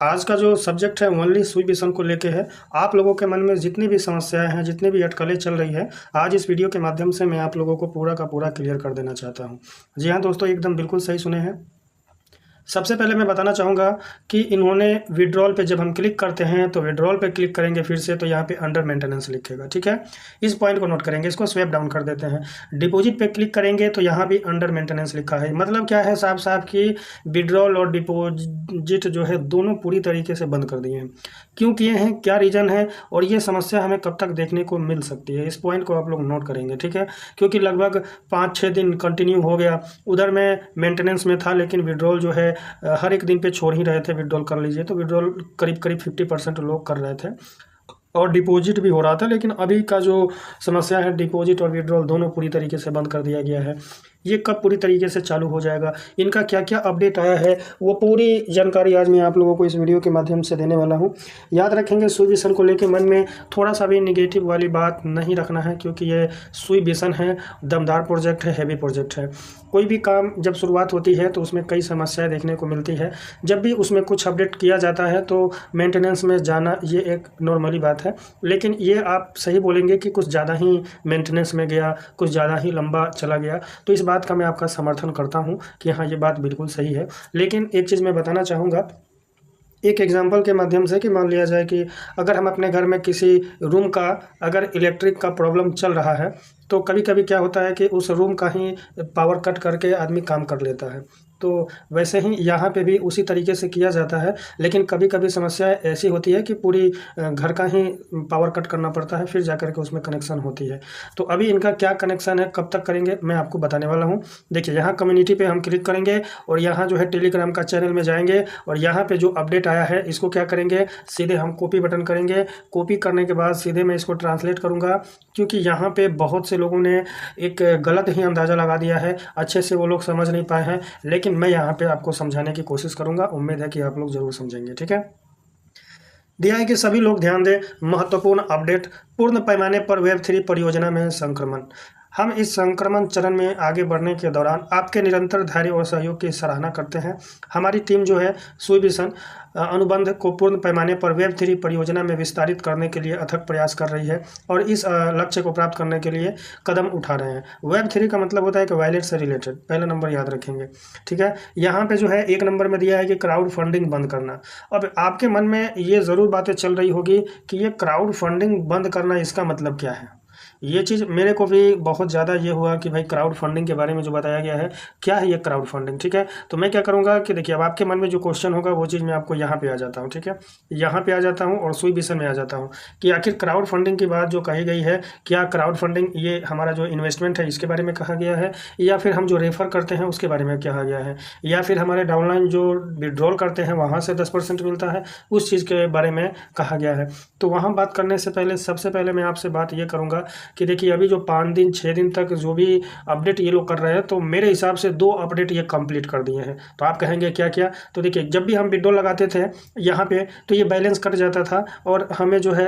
आज का जो सब्जेक्ट है ओनली सुई विषम को लेके है। आप लोगों के मन में जितनी भी समस्याएं हैं, जितनी भी अटकलें चल रही है, आज इस वीडियो के माध्यम से मैं आप लोगों को पूरा का पूरा क्लियर कर देना चाहता हूं। जी हाँ दोस्तों, एकदम बिल्कुल सही सुने हैं। सबसे पहले मैं बताना चाहूँगा कि इन्होंने विड्रॉल पे जब हम क्लिक करते हैं तो विड्रॉल पे क्लिक करेंगे फिर से, तो यहाँ पे अंडर मेंटेनेंस लिखेगा। ठीक है, इस पॉइंट को नोट करेंगे, इसको स्वेप डाउन कर देते हैं। डिपॉजिट पे क्लिक करेंगे तो यहाँ भी अंडर मेंटेनेंस लिखा है। मतलब क्या है, साफ साफ कि विड्रॉल और डिपॉजिट जो है दोनों पूरी तरीके से बंद कर दिए हैं। क्यों किए हैं, क्या रीज़न है और ये समस्या हमें कब तक देखने को मिल सकती है, इस पॉइंट को आप लोग नोट करेंगे। ठीक है, क्योंकि लगभग 5-6 दिन कंटिन्यू हो गया, उधर मैं मेंटेनेंस में था लेकिन विड्रॉल जो है हर एक दिन पे छोड़ ही रहे थे। विड्रॉल कर लीजिए तो विड्रॉल करीब करीब 50% लोग कर रहे थे और डिपॉजिट भी हो रहा था। लेकिन अभी का जो समस्या है, डिपॉजिट और विड्रॉल दोनों पूरी तरीके से बंद कर दिया गया है। ये कब पूरी तरीके से चालू हो जाएगा, इनका क्या क्या अपडेट आया है, वो पूरी जानकारी आज मैं आप लोगों को इस वीडियो के माध्यम से देने वाला हूँ। याद रखेंगे, सुई विषम को लेकर मन में थोड़ा सा भी निगेटिव वाली बात नहीं रखना है, क्योंकि ये सुई विषम है, दमदार प्रोजेक्ट है, हैवी प्रोजेक्ट है। कोई भी काम जब शुरुआत होती है तो उसमें कई समस्याएं देखने को मिलती है। जब भी उसमें कुछ अपडेट किया जाता है तो मेंटेनेंस में जाना ये एक नॉर्मली बात है। लेकिन ये आप सही बोलेंगे कि कुछ ज़्यादा ही मेंटेनेंस में गया, कुछ ज़्यादा ही लंबा चला गया, तो इस बात का मैं आपका समर्थन करता हूँ कि हाँ, ये बात बिल्कुल सही है। लेकिन एक चीज़ मैं बताना चाहूँगा, एक एग्जांपल के माध्यम से, कि मान लिया जाए कि अगर हम अपने घर में किसी रूम का अगर इलेक्ट्रिक का प्रॉब्लम चल रहा है, तो कभी कभी क्या होता है कि उस रूम का ही पावर कट करके आदमी काम कर लेता है। तो वैसे ही यहाँ पे भी उसी तरीके से किया जाता है। लेकिन कभी कभी समस्या ऐसी होती है कि पूरी घर का ही पावर कट करना पड़ता है, फिर जाकर के उसमें कनेक्शन होती है। तो अभी इनका क्या कनेक्शन है, कब तक करेंगे, मैं आपको बताने वाला हूँ। देखिए, यहाँ कम्युनिटी पे हम क्लिक करेंगे और यहाँ जो है टेलीग्राम का चैनल में जाएंगे और यहाँ पे जो अपडेट आया है इसको क्या करेंगे, सीधे हम कॉपी बटन करेंगे। कॉपी करने के बाद सीधे मैं इसको ट्रांसलेट करूँगा, क्योंकि यहाँ पे बहुत से लोगों ने एक गलत ही अंदाज़ा लगा दिया है, अच्छे से वो लोग समझ नहीं पाए हैं। लेकिन मैं यहाँ पे आपको समझाने की कोशिश करूँगा, उम्मीद है कि आप लोग ज़रूर समझेंगे। ठीक है, दिया है कि सभी लोग ध्यान दें, महत्वपूर्ण अपडेट, पूर्ण पैमाने पर वेब 3 परियोजना में संक्रमण। हम इस संक्रमण चरण में आगे बढ़ने के दौरान आपके निरंतर धैर्य और सहयोग की सराहना करते हैं। हमारी टीम जो है सुई विषम अनुबंध को पूर्ण पैमाने पर वेब 3 परियोजना में विस्तारित करने के लिए अथक प्रयास कर रही है और इस लक्ष्य को प्राप्त करने के लिए कदम उठा रहे हैं। वेब 3 का मतलब होता है कि वॉलेट से रिलेटेड, पहला नंबर याद रखेंगे। ठीक है, यहाँ पे जो है 1 नंबर में दिया है कि क्राउड फंडिंग बंद करना। अब आपके मन में ये ज़रूर बातें चल रही होगी कि ये क्राउड फंडिंग बंद करना, इसका मतलब क्या है। ये चीज़ मेरे को भी बहुत ज़्यादा ये हुआ कि भाई क्राउड फंडिंग के बारे में जो बताया गया है, क्या है ये क्राउड फंडिंग। ठीक है, तो मैं क्या करूँगा कि देखिए, अब आपके मन में जो क्वेश्चन होगा वो चीज़ मैं आपको यहाँ पे आ जाता हूँ। ठीक है, यहाँ पे आ जाता हूँ और सुई विषम में आ जाता हूँ कि आखिर क्राउड फंडिंग की बात जो कही गई है, क्या क्राउड फंडिंग ये हमारा जो इन्वेस्टमेंट है इसके बारे में कहा गया है, या फिर हम जो रेफर करते हैं उसके बारे में कहा गया है, या फिर हमारे डाउनलाइन जो विड्रॉल करते हैं वहाँ से 10% मिलता है, उस चीज़ के बारे में कहा गया है। तो वहाँ बात करने से पहले सबसे पहले मैं आपसे बात ये करूँगा कि देखिए, अभी जो 5 दिन 6 दिन तक जो भी अपडेट ये लोग कर रहे हैं, तो मेरे हिसाब से 2 अपडेट ये कंप्लीट कर दिए हैं। तो आप कहेंगे क्या क्या, तो देखिए, जब भी हम विड्रॉल लगाते थे यहाँ पे तो ये बैलेंस कट जाता था और हमें जो है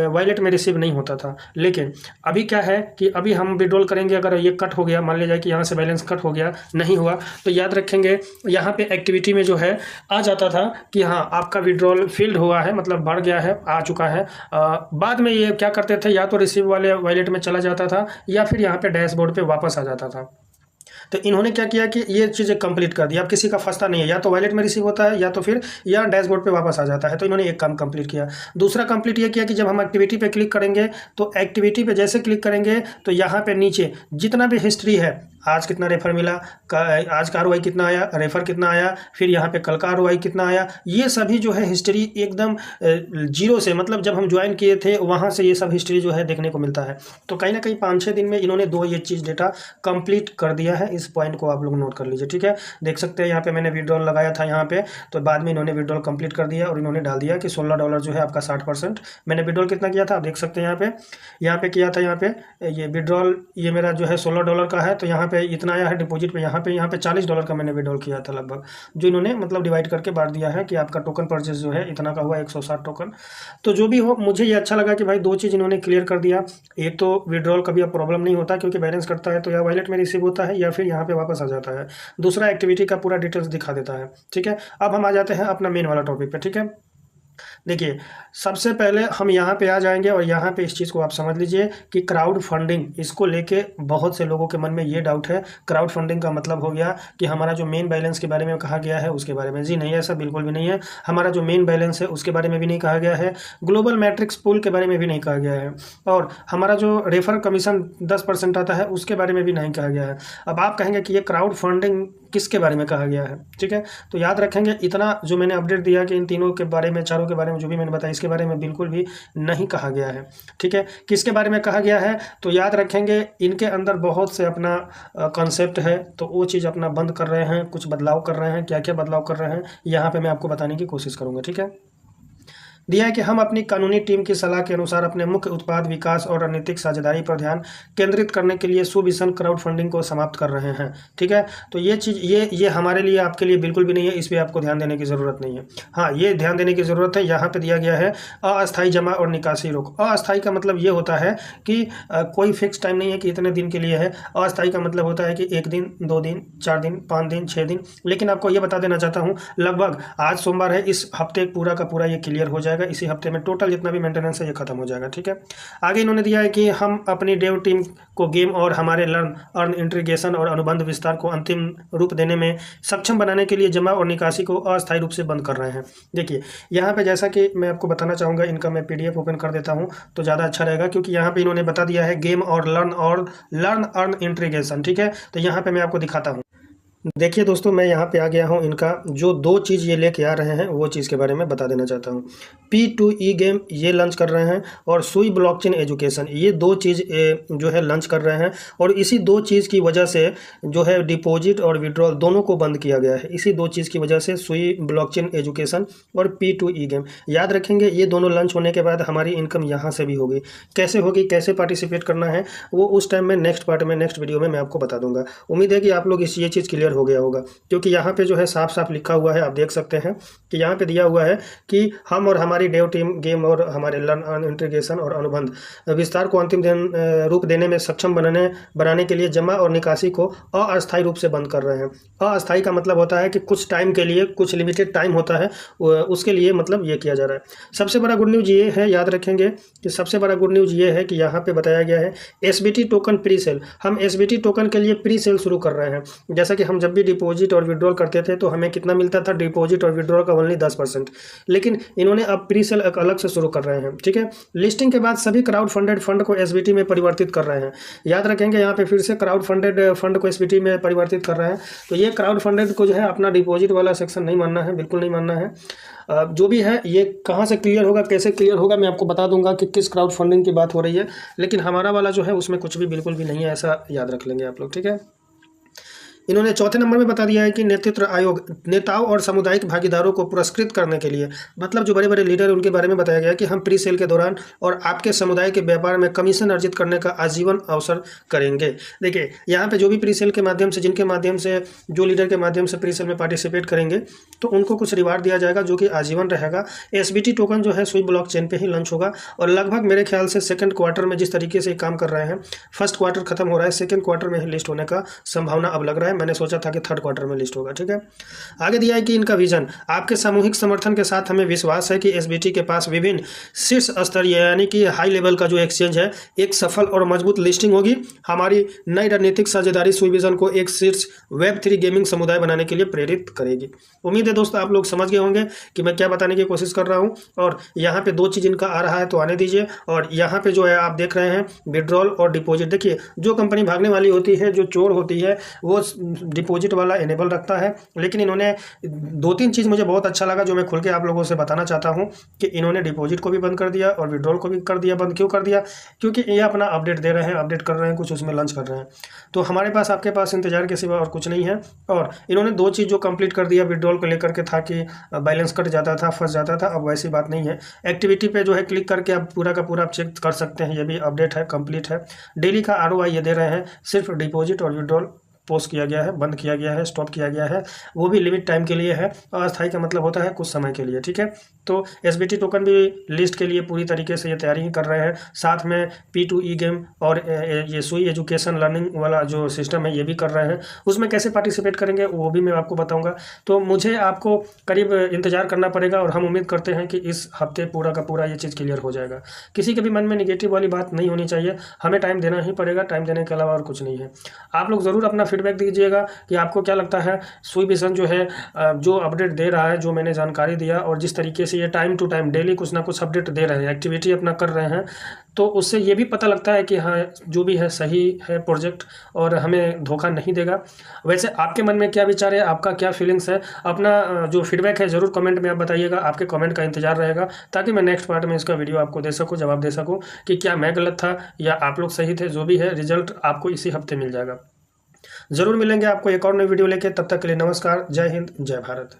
वॉलेट में रिसीव नहीं होता था। लेकिन अभी क्या है कि अभी हम विड्रॉल करेंगे, अगर ये कट हो गया, मान लिया जाए कि यहाँ से बैलेंस कट हो गया, नहीं हुआ, तो याद रखेंगे यहाँ पे एक्टिविटी में जो है आ जाता था कि हाँ, आपका विड्रॉल फील्ड हुआ है, मतलब बढ़ गया है, आ चुका है। बाद में ये क्या करते थे, या तो रिसीव वाले वॉलेट में चला जाता था या फिर यहाँ पे डैशबोर्ड पे वापस आ जाता था। तो इन्होंने क्या किया कि ये चीज़ें कंप्लीट कर दी। अब किसी का फंसता नहीं है, या तो वॉलेट में रिसीव होता है या तो फिर या डैशबोर्ड पे वापस आ जाता है। तो इन्होंने एक काम कंप्लीट किया। दूसरा कंप्लीट ये किया कि जब हम एक्टिविटी पे क्लिक करेंगे, तो एक्टिविटी पे जैसे क्लिक करेंगे तो यहाँ पे नीचे जितना भी हिस्ट्री है, आज कितना रेफर मिला, आज का ROI कितना आया, रेफर कितना आया, फिर यहाँ पे कल का ROI कितना आया, ये सभी जो है हिस्ट्री एकदम जीरो से, मतलब जब हम ज्वाइन किए थे वहाँ से ये सब हिस्ट्री जो है देखने को मिलता है। तो कहीं ना कहीं 5-6 दिन में इन्होंने 2 ये चीज़ डेटा कंप्लीट कर दिया है। इस पॉइंट को आप लोग नोट कर लीजिए। ठीक है, देख सकते हैं यहाँ पे मैंने विड्रॉल लगाया था यहाँ पे, तो बाद में इन्होंने विड्रॉल कंप्लीट कर दिया और इन्होंने डाल दिया कि $16 जो है आपका 60%। मैंने विड्रॉल कितना किया था, आप देख सकते हैं यहाँ पे किया था, यहाँ पे ये विड्रॉल ये मेरा जो है $16 का है। तो यहाँ पे इतना आया है डिपॉजिट पे, यहाँ पे $40 का मैंने विड्रॉल किया था लगभग, जो इन्होंने मतलब डिवाइड करके बांट दिया है कि आपका टोकन परचेज जो है इतना का हुआ 160 टोकन। तो जो भी हो, मुझे ये अच्छा लगा कि भाई दो चीज़ इन्होंने क्लियर कर दिया। एक तो विड्रॉल कभी अब प्रॉब्लम नहीं होता, क्योंकि बैलेंस करता है तो या वॉलेट में रिसीव होता है या फिर यहाँ पे वापस आ जाता है। दूसरा, एक्टिविटी का पूरा डिटेल्स दिखा देता है। ठीक है, अब हम आ जाते हैं अपना मेन वाला टॉपिक पे। ठीक है, देखिए सबसे पहले हम यहाँ पे आ जाएंगे और यहाँ पे इस चीज़ को आप समझ लीजिए कि क्राउड फंडिंग, इसको लेके बहुत से लोगों के मन में ये डाउट है। क्राउड फंडिंग का मतलब हो गया कि हमारा जो मेन बैलेंस के बारे में कहा गया है उसके बारे में। जी नहीं, ऐसा बिल्कुल भी नहीं है। हमारा जो मेन बैलेंस है उसके बारे में भी नहीं कहा गया है, ग्लोबल मैट्रिक्स पूल के बारे में भी नहीं कहा गया है, और हमारा जो रेफर कमीशन 10% आता है उसके बारे में भी नहीं कहा गया है। अब आप कहेंगे कि ये क्राउड फंडिंग किसके बारे में कहा गया है। ठीक है, तो याद रखेंगे इतना जो मैंने अपडेट दिया कि इन तीनों के बारे में, चारों के बारे में जो भी मैंने बताया, इसके बारे में बिल्कुल भी नहीं कहा गया है। ठीक है, किसके बारे में कहा गया है, तो याद रखेंगे इनके अंदर बहुत से अपना कॉन्सेप्ट है, तो वो चीज़ अपना बंद कर रहे हैं, कुछ बदलाव कर रहे हैं। क्या क्या बदलाव कर रहे हैं यहाँ पे मैं आपको बताने की कोशिश करूँगा। ठीक है, दिया है कि हम अपनी कानूनी टीम की सलाह के अनुसार अपने मुख्य उत्पाद विकास और रणनीतिक साझेदारी पर ध्यान केंद्रित करने के लिए सुविशन क्राउड फंडिंग को समाप्त कर रहे हैं। ठीक है, तो ये चीज़ ये हमारे लिए, आपके लिए बिल्कुल भी नहीं है, इस पर आपको ध्यान देने की ज़रूरत नहीं है। हाँ, ये ध्यान देने की ज़रूरत है, यहाँ पे दिया गया है अस्थायी जमा और निकासी रोक। अस्थायी का मतलब ये होता है कि कोई फिक्स टाइम नहीं है कि इतने दिन के लिए है। अस्थायी का मतलब होता है कि 1 दिन, 2 दिन, 4 दिन, 5 दिन, 6 दिन। लेकिन आपको ये बता देना चाहता हूँ, लगभग आज सोमवार है, इस हफ्ते पूरा का पूरा ये क्लियर हो जाएगा। इसी हफ्ते में टोटल जितना भी मेंटेनेंस है ये खत्म हो जाएगा। ठीक है, आगे इन्होंने दिया है कि हम अपनी डेव टीम को गेम और हमारे लर्न अर्न इंटीग्रेशन और अनुबंध विस्तार को अंतिम रूप देने में सक्षम बनाने के लिए जमा और निकासी को अस्थायी रूप से बंद कर रहे हैं। देखिए यहाँ पे जैसा कि मैं आपको बताना चाहूँगा, इनका मैं PDF ओपन कर देता हूँ तो ज़्यादा अच्छा रहेगा, क्योंकि यहाँ पे इन्होंने बता दिया है गेम और लर्न अर्न इंटीग्रेशन। ठीक है, तो यहाँ पे मैं आपको दिखाता हूँ। देखिए दोस्तों, मैं यहाँ पे आ गया हूँ, इनका जो दो चीज़ ये लेके आ रहे हैं वो चीज़ के बारे में बता देना चाहता हूँ। P2E गेम ये लॉन्च कर रहे हैं और सुई ब्लॉकचेन एजुकेशन, ये दो चीज़ जो है लॉन्च कर रहे हैं, और इसी दो चीज़ की वजह से जो है डिपॉजिट और विड्रॉल दोनों को बंद किया गया है। इसी दो चीज़ की वजह से सुई ब्लॉकचेन एजुकेशन और P2E गेम। याद रखेंगे ये दोनों लॉन्च होने के बाद हमारी इनकम यहाँ से भी होगी। कैसे होगी, कैसे पार्टिसिपेट करना है, वो उस टाइम में नेक्स्ट पार्ट में, नेक्स्ट वीडियो में मैं आपको बता दूंगा। उम्मीद है कि आप लोग ये चीज़ क्लियर हो गया होगा, क्योंकि यहाँ पे जो है साफ साफ लिखा हुआ है, आप देख सकते हैं कि यहाँ पे दिया हुआ है कि हम और हमारी डेव टीम गेम और हमारे लर्न इंटीग्रेशन और अनुबंध विस्तार को अंतिम रूप देने में सक्षम बनाने के लिए जमा और निकासी को अस्थायी रूप से बंद कर रहे हैं। अस्थायी का मतलब होता है कि कुछ टाइम के लिए, कुछ लिमिटेड टाइम होता है, उसके लिए मतलब ये किया जा रहा है। सबसे बड़ा गुड न्यूज़ ये है, याद रखेंगे कि सबसे बड़ा गुड न्यूज़ ये है कि यहाँ पे बताया गया है SBT टोकन प्री सेल। हम SBT टोकन के लिए प्री सेल शुरू कर रहे हैं। जैसा कि हम जब भी डिपॉजिट और विड्रॉल करते थे तो हमें कितना मिलता था, डिपॉजिट और विड्रॉल का ओनली 10%, लेकिन इन्होंने अब प्री सेल अलग से शुरू कर रहे हैं। ठीक है, लिस्टिंग के बाद सभी क्राउड फंडेड फंड को SBT में परिवर्तित कर रहे हैं। याद रखेंगे यहाँ पे फिर से क्राउड फंडेड फंड को SBT में परिवर्तित कर रहे हैं। तो ये क्राउड फंडेड को जो है अपना डिपॉजिट वाला सेक्शन नहीं मानना है, बिल्कुल नहीं मानना है। जो भी है ये कहाँ से क्लियर होगा, कैसे क्लियर होगा, मैं आपको बता दूंगा कि किस क्राउड फंडिंग की बात हो रही है, लेकिन हमारा वाला जो है उसमें कुछ भी बिल्कुल भी नहीं है, ऐसा याद रख लेंगे आप लोग। ठीक है, इन्होंने चौथे नंबर में बता दिया है कि नेतृत्व आयोग नेताओं और सामुदायिक भागीदारों को पुरस्कृत करने के लिए, मतलब जो बड़े बड़े लीडर उनके बारे में बताया गया कि हम प्री सेल के दौरान और आपके समुदाय के व्यापार में कमीशन अर्जित करने का आजीवन अवसर करेंगे। देखिए यहाँ पे जो भी प्री सेल के माध्यम से, जिनके माध्यम से, जो लीडर के माध्यम से प्री सेल में पार्टिसिपेट करेंगे तो उनको कुछ रिवार्ड दिया जाएगा जो कि आजीवन रहेगा। SBT टोकन जो है सुई ब्लॉकचेन पे ही लॉन्च होगा, और लगभग मेरे ख्याल से सेकंड क्वार्टर में, जिस तरीके से काम कर रहे हैं, फर्स्ट क्वार्टर खत्म हो रहा है, सेकंड क्वार्टर में ही लिस्ट होने का संभावना अब लग रहा है। मैंने सोचा था कि थर्ड क्वार्टर में लिस्ट होगा। ठीक है, आगे दिया है कि इनका विजन, आपके सामूहिक समर्थन के साथ हमें विश्वास है कि SBT के पास विभिन्न शीर्ष स्तरीय यानी कि हाई लेवल का जो एक्सचेंज है, एक सफल और मजबूत लिस्टिंग होगी। हमारी नई रणनीतिक साझेदारी सुई विजन को एक शीर्ष Web3 गेमिंग समुदाय बनाने के लिए प्रेरित करेगी। उम्मीद है दोस्तों आप लोग समझ गए होंगे कि मैं क्या बताने की कोशिश कर रहा हूं, और यहाँ पे दो चीज़ इनका आ रहा है तो आने दीजिए। और यहाँ पे जो है आप देख रहे हैं विड्रॉल और डिपॉजिट। देखिए जो कंपनी भागने वाली होती है, जो चोर होती है, वो डिपॉजिट वाला इनेबल रखता है, लेकिन इन्होंने 2-3 चीज़ मुझे बहुत अच्छा लगा जो मैं खुल के आप लोगों से बताना चाहता हूँ कि इन्होंने डिपॉजिट को भी बंद कर दिया और विड्रॉल को भी कर दिया बंद। क्यों कर दिया? क्योंकि ये अपना अपडेट दे रहे हैं, अपडेट कर रहे हैं, कुछ उसमें लॉन्च कर रहे हैं। तो हमारे पास, आपके पास इंतजार के सिवा और कुछ नहीं है। और इन्होंने 2 चीज़ जो कंप्लीट कर दिया विड्रॉल को लेकर के था कि बैलेंस कट जाता था, फंस जाता था, अब वैसी बात नहीं है। एक्टिविटी पे जो है क्लिक करके आप पूरा का पूरा आप चेक कर सकते हैं, ये भी अपडेट है, कंप्लीट है। डेली का आरओआई ये दे रहे हैं, सिर्फ डिपॉजिट और विड्रॉल पोस्ट किया गया है, बंद किया गया है, स्टॉप किया गया है, वो भी लिमिट टाइम के लिए है। अस्थायी का मतलब होता है कुछ समय के लिए, ठीक है। तो एसबीटी टोकन भी लिस्ट के लिए पूरी तरीके से ये तैयारी ही कर रहे हैं। साथ में P2E गेम और ये सुई एजुकेशन लर्निंग वाला जो सिस्टम है ये भी कर रहे हैं। उसमें कैसे पार्टिसिपेट करेंगे वो भी मैं आपको बताऊंगा। तो मुझे आपको करीब इंतजार करना पड़ेगा और हम उम्मीद करते हैं कि इस हफ्ते पूरा का पूरा ये चीज़ क्लियर हो जाएगा। किसी के भी मन में निगेटिव वाली बात नहीं होनी चाहिए, हमें टाइम देना ही पड़ेगा, टाइम देने के अलावा और कुछ नहीं है। आप लोग ज़रूर अपना फीडबैक दीजिएगा कि आपको क्या लगता है सुई विजन जो है जो अपडेट दे रहा है, जो मैंने जानकारी दिया और जिस तरीके से ये टाइम टू टाइम डेली कुछ ना कुछ अपडेट दे रहे हैं, एक्टिविटी अपना कर रहे हैं, तो उससे ये भी पता लगता है कि हाँ जो भी है सही है प्रोजेक्ट और हमें धोखा नहीं देगा। वैसे आपके मन में क्या विचार है, आपका क्या फीलिंग्स है, अपना जो फीडबैक है ज़रूर कमेंट में आप बताइएगा। आपके कमेंट का इंतजार रहेगा ताकि मैं नेक्स्ट पार्ट में इसका वीडियो आपको दे सकूँ, जवाब दे सकूँ कि क्या मैं गलत था या आप लोग सही थे। जो भी है रिजल्ट आपको इसी हफ्ते मिल जाएगा। ज़रूर मिलेंगे आपको एक और नई वीडियो लेके, तब तक के लिए नमस्कार, जय हिंद, जय भारत।